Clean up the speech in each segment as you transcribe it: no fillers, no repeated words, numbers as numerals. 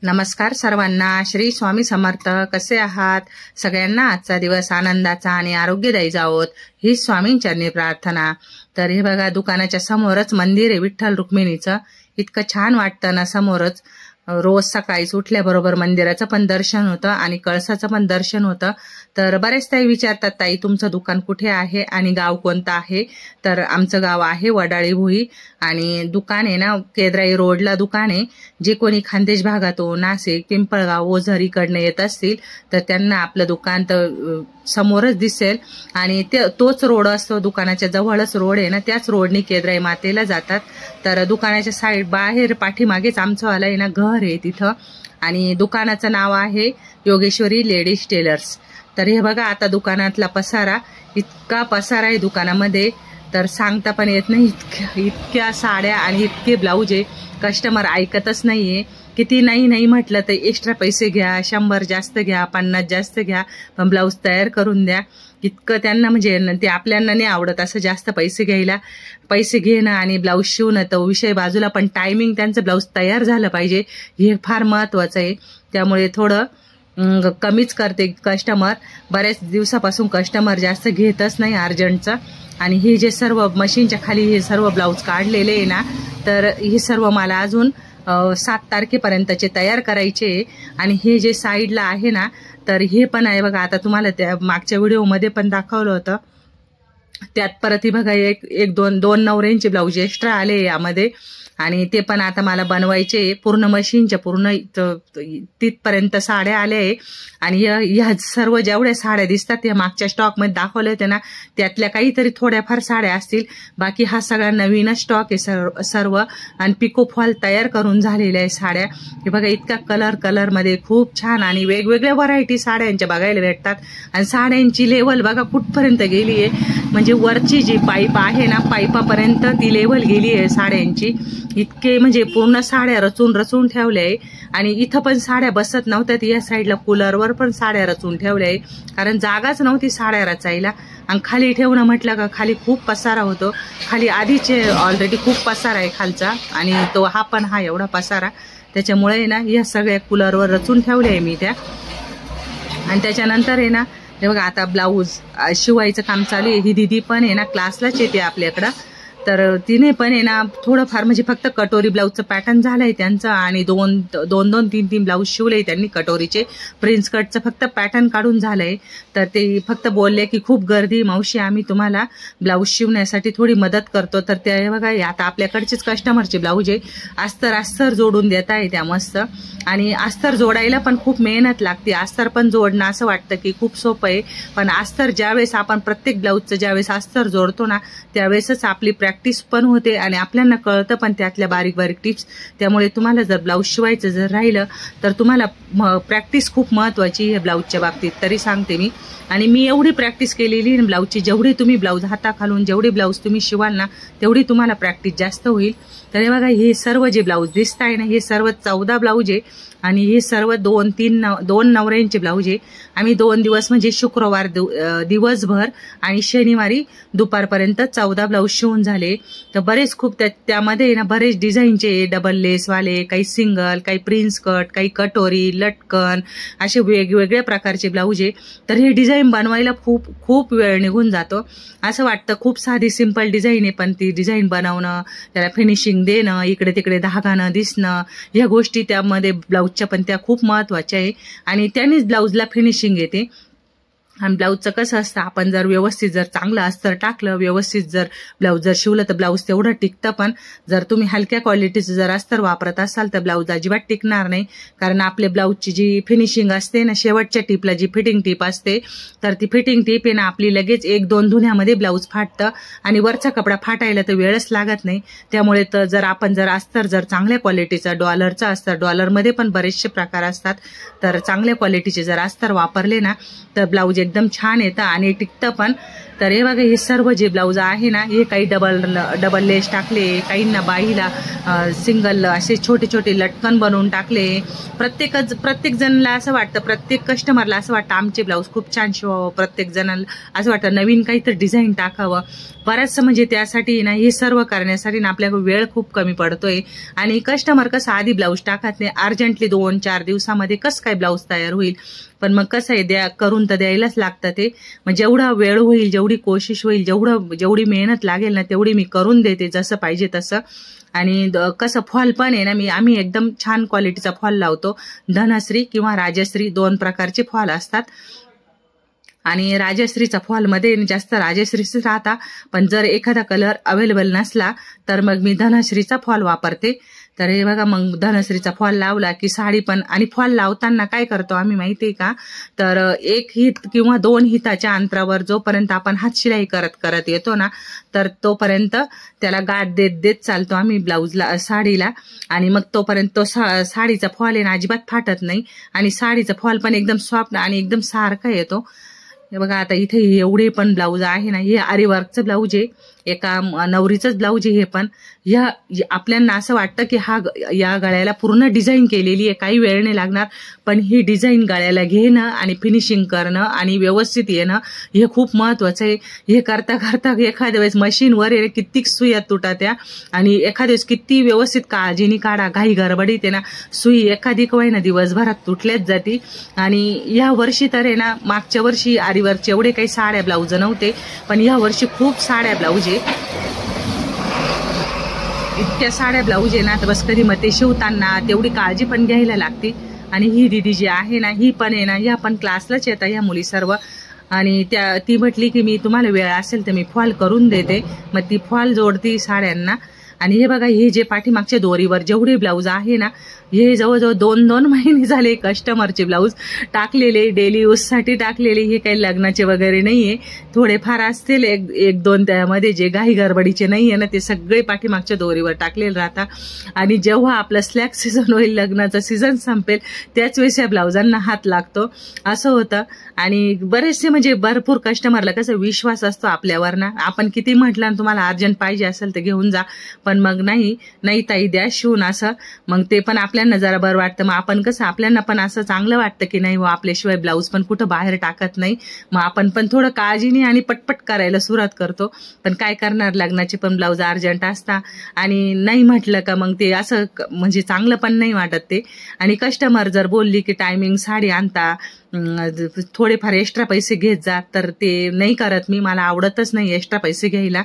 नमस्कार सर्वांना. श्री स्वामी समर्थ. कसे आहात? सगळ्यांना आजचा दिवस आनंदाचा आणि आरोग्यदायी जावोत ही स्वामींचरणी प्रार्थना. तर हे बघा, दुकानाच्या समोरच मंदिर आहे विठ्ठल रुक्मिणीचं. इतकं छान वाटतं ना. समोरच रोज सकाळीच उठल्याबरोबर मंदिराचं पण दर्शन होतं आणि कळसाचं पण दर्शन होतं. तर बरेच ताई विचारतात, ताई तुमचं दुकान कुठे आहे आणि गाव कोणतं आहे? तर आमचं गाव आहे वडाळी भुई आणि दुकान आहे ना केद्राई रोडला दुकान आहे. जे कोणी खानदेश भागातून नाशिक, पिंपळगाव, ओझर इकडनं येत असतील तर त्यांना आपलं दुकान तर समोरच दिसेल आणि तोच रोड असतो. दुकानाच्या जवळच रोड आहे ना, त्याच रोडनी केद्राई मातेला जातात. तर दुकानाच्या साईड बाहेर पाठीमागेच आमचं आलं आहे ना घर आहे तिथं. आणि दुकानाचं नाव आहे योगेश्वरी लेडीज टेलर्स. तर हे बघा, आता दुकानातला पसारा, इतका पसारा आहे दुकानामध्ये तर सांगता पण येत नाही. इतक्या साड्या आणि इतके ब्लाऊज आहे. कस्टमर ऐकतच नाहीये. किती नाही म्हटलं तर एक्स्ट्रा पैसे घ्या, 100 जास्त घ्या, 50 जास्त घ्या, पण ब्लाऊज तयार करून द्या. इतकं त्यांना म्हणजे ते आपल्याला नाही आवडत असं जास्त पैसे घ्यायला. पैसे घेणं आणि ब्लाऊज शिवणं तो विषय बाजूला, पण टायमिंग त्यांचं ब्लाऊज तयार झालं पाहिजे हे फार महत्वाचं आहे. त्यामुळे थोडं कमीच करते कस्टमर. बऱ्याच दिवसापासून कस्टमर जास्त घेतच नाही अर्जंटचं. आणि हे जे सर्व मशीनच्या खाली हे सर्व ब्लाऊज काढलेले आहे ना, तर हे सर्व मला अजून 7 तारखेपर्यंतचे तयार करायचे. आणि हे जे साईडला आहे ना, तर हे पण आहे बघा. आता तुम्हाला त्या मागच्या व्हिडिओमध्ये पण दाखवलं होतं. त्यात परत ही बघा एक दोन नवऱ्यांचे ब्लाऊज एक्स्ट्रा आले यामध्ये. आणि ते पण आता मला बनवायचे. पूर्ण मशीनच्या पूर्ण तिथपर्यंत साड्या आल्या आहे. आणि ह्या सर्व जेवढ्या साड्या दिसतात या मागच्या स्टॉकमध्ये दाखवले होते ना, त्यातल्या काहीतरी थोड्याफार साड्या असतील. बाकी हा सगळा नवीनच स्टॉक आहे सर्व. आणि पिको फॉल तयार करून झालेल्या आहे साड्या. हे बघा, इतका कलरमध्ये खूप छान आणि वेगवेगळ्या व्हरायटी साड्यांच्या बघायला भेटतात. आणि साड्यांची लेवल बघा कुठपर्यंत गेली आहे. म्हणजे वरची जी पाईप आहे ना, पाईपापर्यंत ती लेवल गेली आहे साड्यांची. इतके म्हणजे पूर्ण साड्या रचून ठेवल्या आहे. आणि इथं पण साड्या बसत नव्हत्यात. या साईडला कूलरवर पण साड्या रचून ठेवल्या आहे, कारण जागाच नव्हती साड्या रचायला. आणि खाली ठेवणं म्हटलं का खाली खूप पसारा होतो. खाली आधीचे ऑलरेडी खूप पसारा आहे खालचा, आणि तो हा पण हा एवढा पसारा. त्याच्यामुळे ना या सगळ्या कूलरवर रचून ठेवल्या आहे मी त्या. आणि त्याच्यानंतर आहे ना, हे बघा, आता ब्लाऊज शिवायचं काम चालू आहे. ही दिदी पण आहे ना क्लासलाच येते आपल्याकडं. तर तिने पण आहे ना थोडंफार म्हणजे फक्त कटोरी ब्लाऊजचं पॅटर्न झालंय त्यांचं. आणि दोन 3 ब्लाऊज शिवले त्यांनी कटोरीचे. प्रिन्स कटचं फक्त पॅटर्न काढून झालंय. तर ते फक्त बोलले की खूप गर्दी मावशी, आम्ही तुम्हाला ब्लाऊज शिवण्यासाठी थोडी मदत करतो. तर ते बघा, आता आपल्याकडचेच कस्टमरचे ब्लाऊज आहे. अस्तर जोडून देत आहे त्या मस्त. आणि अस्तर जोडायला पण खूप मेहनत लागते. अस्तर पण जोडणं असं वाटतं की खूप सोपं आहे, पण अस्तर ज्यावेळेस आपण प्रत्येक ब्लाऊजचं ज्यावेळेस अस्तर जोडतो ना, त्यावेळेसच आपली प्रॅक्टिस पण होते आणि आपल्याला कळतं पण त्यातल्या बारीक टिप्स. त्यामुळे तुम्हाला जर ब्लाऊज शिवायचं जर राहिलं तर तुम्हाला प्रॅक्टिस खूप महत्वाची आहे ब्लाऊजच्या बाबतीत, तरी सांगते मी. आणि मी एवढी प्रॅक्टिस केलेली आहे ब्लाऊजची. जेवढी तुम्ही ब्लाऊज हाताखालून जेवढी ब्लाऊज तुम्ही शिवाल ना, तेवढी तुम्हाला प्रॅक्टिस जास्त होईल. तर हे बघा, हे सर्व जे ब्लाऊज दिसत आहे ना, हे सर्व 14 ब्लाऊज आहे. आणि हे सर्व 2 नवऱ्यांचे ब्लाऊज आहे. आम्ही 2 दिवस म्हणजे शुक्रवार दिवसभर आणि शनिवारी दुपारपर्यंत 14 ब्लाऊज शिवून झाले. तर बरेच खूप त्यामध्ये ना बरेच डिझाईनचे, डबल लेसवाले, काही सिंगल, काही प्रिन्स कट, काही कटोरी, लटकन, असे वेगवेगळ्या प्रकारचे ब्लाऊज आहे. तर हे डिझाईन बनवायला खूप वेळ निघून जातो. असं वाटतं खूप साधी सिंपल डिझाईन आहे, पण ती डिझाईन बनवणं, त्याला फिनिशिंग देणं, इकडे तिकडे धागा न दिसणं, ह्या गोष्टी त्यामध्ये ब्लाऊजच्या पण त्या खूप महत्वाच्या आहे. आणि त्यानेच ब्लाऊजला फिनिशिंग येते. आणि ब्लाऊजचं कसं असतं, आपण जर व्यवस्थित जर चांगलं अस्तर टाकलं, व्यवस्थित जर ब्लाऊज जर शिवलं तर ब्लाऊज तेवढं टिकतं. पण जर तुम्ही हलक्या क्वालिटीचं जर अस्तर वापरत असाल तर ब्लाऊज अजिबात टिकणार नाही. कारण आपल्या ब्लाऊजची जी फिनिशिंग असते ना, शेवटच्या टिपला जी फिटिंग टीप असते, तर ती फिटिंग टीप आहे ना आपली लगेच 1-2 धुण्यामध्ये ब्लाऊज फाटतं. आणि वरचा कपडा फाटायला तर वेळच लागत नाही. त्यामुळे तर जर आपण जर अस्तर जर चांगल्या क्वालिटीचं डॉलरचं अस्तर, डॉलरमध्ये पण बरेचसे प्रकार असतात, तर चांगल्या क्वालिटीचे जर अस्तर वापरले ना तर ब्लाऊज एकदम छान येतं आणि टिकतं पण. तर हे बघा हे सर्व जे ब्लाऊज आहे ना हे काही डबल लेस टाकले, काहींना बाईला सिंगल असे छोटे छोटे लटकन बनवून टाकले. प्रत्येक जणाला असं वाटतं, प्रत्येक कस्टमरला असं वाटतं आमचे ब्लाऊज खूप छान शिवावं, प्रत्येक जणाला असं वाटतं नवीन काहीतरी डिझाईन टाकावं. बरंचसं म्हणजे त्यासाठी ना हे सर्व करण्यासाठी ना आपल्याला वेळ खूप कमी पडतोय. आणि कस्टमर कसं आधी ब्लाऊज टाकत नाही, अर्जंटली 2-4 दिवसामध्ये कसं काय ब्लाऊज तयार होईल. पण मग कसं आहे करून तर द्यायलाच लागतं ते. मग जेवढा वेळ होईल, जेवढी कोशिश होईल, जेवढी मेहनत लागेल ना तेवढी मी करून देते जसं पाहिजे तसं. आणि कसं फॉल पण आहे ना आम्ही एकदम छान क्वालिटीचा फॉल लावतो. धनश्री किंवा राजश्री 2 प्रकारचे फॉल असतात. आणि राजश्रीचा फॉलमध्ये जास्त राजश्रीच राहता, पण जर एखादा कलर अवेलेबल नसला तर मग मी धनश्रीचा फॉल वापरते. तर हे बघा मग धनश्रीचा फॉल लावला की साडी पण, आणि फॉल लावताना काय करतो आम्ही माहितीये का, तर 1 हित किंवा 2 हिताच्या अंतरावर जोपर्यंत आपण हातशिलाई करत येतो ना तर तोपर्यंत त्याला गाठ देत चालतो आम्ही ब्लाऊजला, साडीला. आणि मग तोपर्यंत तो साडीचा फॉल आहे ना अजिबात फाटत नाही, आणि साडीचा फॉल पण एकदम सॉफ्ट आणि एकदम सारखा येतो. हे बघा आता इथे एवढे पण ब्लाऊज आहे ना, हे आरीवर्कचं ब्लाऊज आहे, एका नवरीचंच ब्लाऊज आहे हे पण. आपल्याला असं वाटतं की या गळ्याला पूर्ण डिझाईन केलेली आहे, काही वेळ नाही लागणार, पण ही डिझाईन गळ्याला घेणं आणि फिनिशिंग करणं आणि व्यवस्थित येणं हे खूप महत्वाचं आहे. हे करता एखाद्या वेळेस मशीनवर कित्येक सुया तुटत्या, आणि एखाद्या वेळेस किती व्यवस्थित काळजीने काढा, घाई गडबडीत आहे ना सुई एखादी कवाय ना दिवसभरात तुटल्याच जाती. आणि या वर्षी तर आहे ना, मागच्या वर्षी आरीवर्कचे एवढे काही साड्या ब्लाऊज नव्हते, पण या वर्षी खूप साड्या ब्लाऊज आहे. इतक्या साड्या ब्लाऊज आहे ना, तर बस कधी मग ते शिवताना तेवढी काळजी पण घ्यायला लागते. आणि ही दीदी जी आहे ना ही पण आहे ना, ह्या पण क्लासलाच येतात ह्या मुली सर्व. आणि ती म्हटली की मी तुम्हाला वेळ असेल तर मी फॉल करून देते. मग ती फॉल जोडती साड्यांना. आणि हे बघा हे जे पाठीमागच्या दोरीवर जेवढे ब्लाऊज आहे ना, हे जवळजवळ 2-2 महिने झाले कस्टमरचे ब्लाऊज टाकलेले, डेली यूजसाठी टाकलेले. हे काही लग्नाचे वगैरे नाहीये, थोडेफार असतील 1-2 त्यामध्ये जे घाई गडबडीचे नाहीये ना, ते सगळे पाठीमागच्या दोरीवर टाकलेले राहतात. आणि जेव्हा आपलं स्लॅक सीझन होईल, लग्नाचा सीझन संपेल, त्याच वेळेस या ब्लाऊजांना हात लागतो, असं होतं. आणि बरेचसे म्हणजे भरपूर कस्टमरला कसं विश्वास असतो आपल्यावर ना, आपण किती म्हटलं तुम्हाला अर्जंट पाहिजे असेल तर घेऊन जा, पण मग नाही ताई द्या शिवून, असं मग ते पण आपल्याला जरा बरं वाटतं. मग आपण कसं आपल्याला पण असं चांगलं वाटतं की नाही आपल्याशिवाय ब्लाऊज पण कुठं बाहेर टाकत नाही. मग आपण पण थोडं काळजीने आणि पटपट करायला सुरुवात करतो. पण काय करणार, लग्नाचे पण ब्लाऊज अर्जंट असतात, आणि नाही म्हटलं का मग ते असं म्हणजे चांगलं पण नाही वाटत ते. आणि कस्टमर जर बोलली की टायमिंग साडी आणता, थोडेफार एक्स्ट्रा पैसे घेत जा, तर ते नाही करत मी, मला आवडतच नाही एक्स्ट्रा पैसे घ्यायला.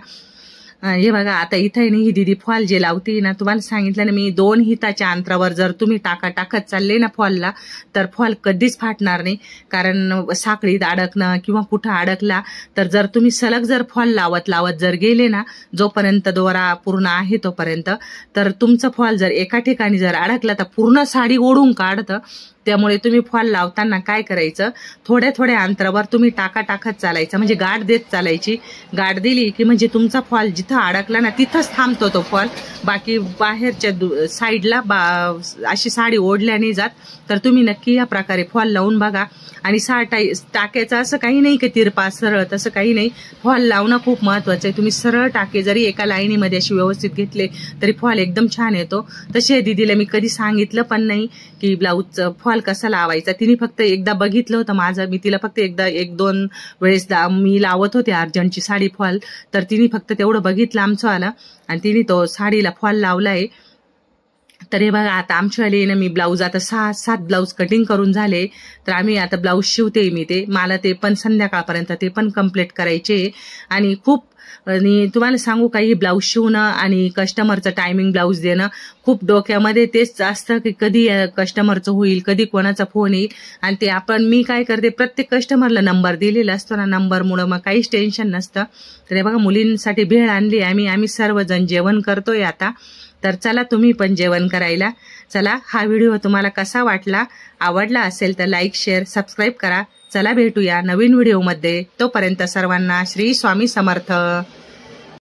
हे बघा आता इथे नाही ही दीदी फॉल जे लावते ना, तुम्हाला सांगितलं ना मी 2 हिताच्या अंतरावर जर तुम्ही टाकत चालले ना फॉलला, तर फॉल कधीच फाटणार नाही. कारण साखळीत अडकणं किंवा कुठं अडकला तर जर तुम्ही सलग जर फॉल लावत जर गेले ना, जोपर्यंत दोरा पूर्ण आहे तोपर्यंत, तर तुमचं फॉल जर एका ठिकाणी जर अडकला तर पूर्ण साडी ओढून काढतं. त्यामुळे तुम्ही फॉल लावताना काय करायचं, थोड्या थोड्या अंतरावर तुम्ही टाकत चालायचं, म्हणजे गाठ देत चालायची. गाठ दिली की म्हणजे तुमचा फॉल जिथं अडकला ना तिथंच थांबतो तो फॉल, बाकी बाहेरच्या साईडला अशी साडी ओढल्याने जात. तर तुम्ही नक्की या प्रकारे फॉल लावून बघा. आणि टाक्याचं असं काही नाही की तिरपा सरळ, तसं काही नाही. फॉल लावणं खूप महत्वाचं आहे. तुम्ही सरळ टाके जरी एका लाईनीमध्ये अशी व्यवस्थित घेतले तरी फॉल एकदम छान येतो. तसे दीदीला मी कधी सांगितलं पण नाही की ब्लाऊजचं फॉल कसा लावायचा. तिने फक्त एकदा बघितलं होतं माझं, मी तिला फक्त एकदा 1-2 वेळेस मी लावत होते अर्जंटची साडी फॉल, तर तिने फक्त तेवढं बघितलं आमचं आलं आणि तिने तो साडीला फॉल लावलाय. तर हे बघा आता आमच्यावाले ना, मी ब्लाऊज आता 6-7 ब्लाऊज कटिंग करून झाले, तर आम्ही आता ब्लाऊज शिवते मी. मला ते पण संध्याकाळपर्यंत ते पण कम्प्लीट करायचे. आणि तुम्हाला सांगू का, ही ब्लाऊज शिवणं आणि कस्टमरचं टायमिंग ब्लाऊज देणं खूप डोक्यामध्ये तेच असतं की कधी कस्टमरचं होईल, कधी कोणाचा फोन येईल. आणि ते मी काय करते, प्रत्येक कस्टमरला नंबर दिलेला असतो ना, नंबरमुळं मग काहीच टेन्शन नसतं. तर हे बघा मुलींसाठी भेळ आणली आम्ही सर्वजण जेवण करतोय आता. तर चला तुम्ही पण जेवण करायला चला. हा व्हिडिओ तुम्हाला कसा वाटला, आवडला असेल तर लाईक, शेअर, सबस्क्राईब करा. चला भेटूया नवीन व्हिडिओमध्ये. तोपर्यंत सर्वांना श्री स्वामी समर्थ.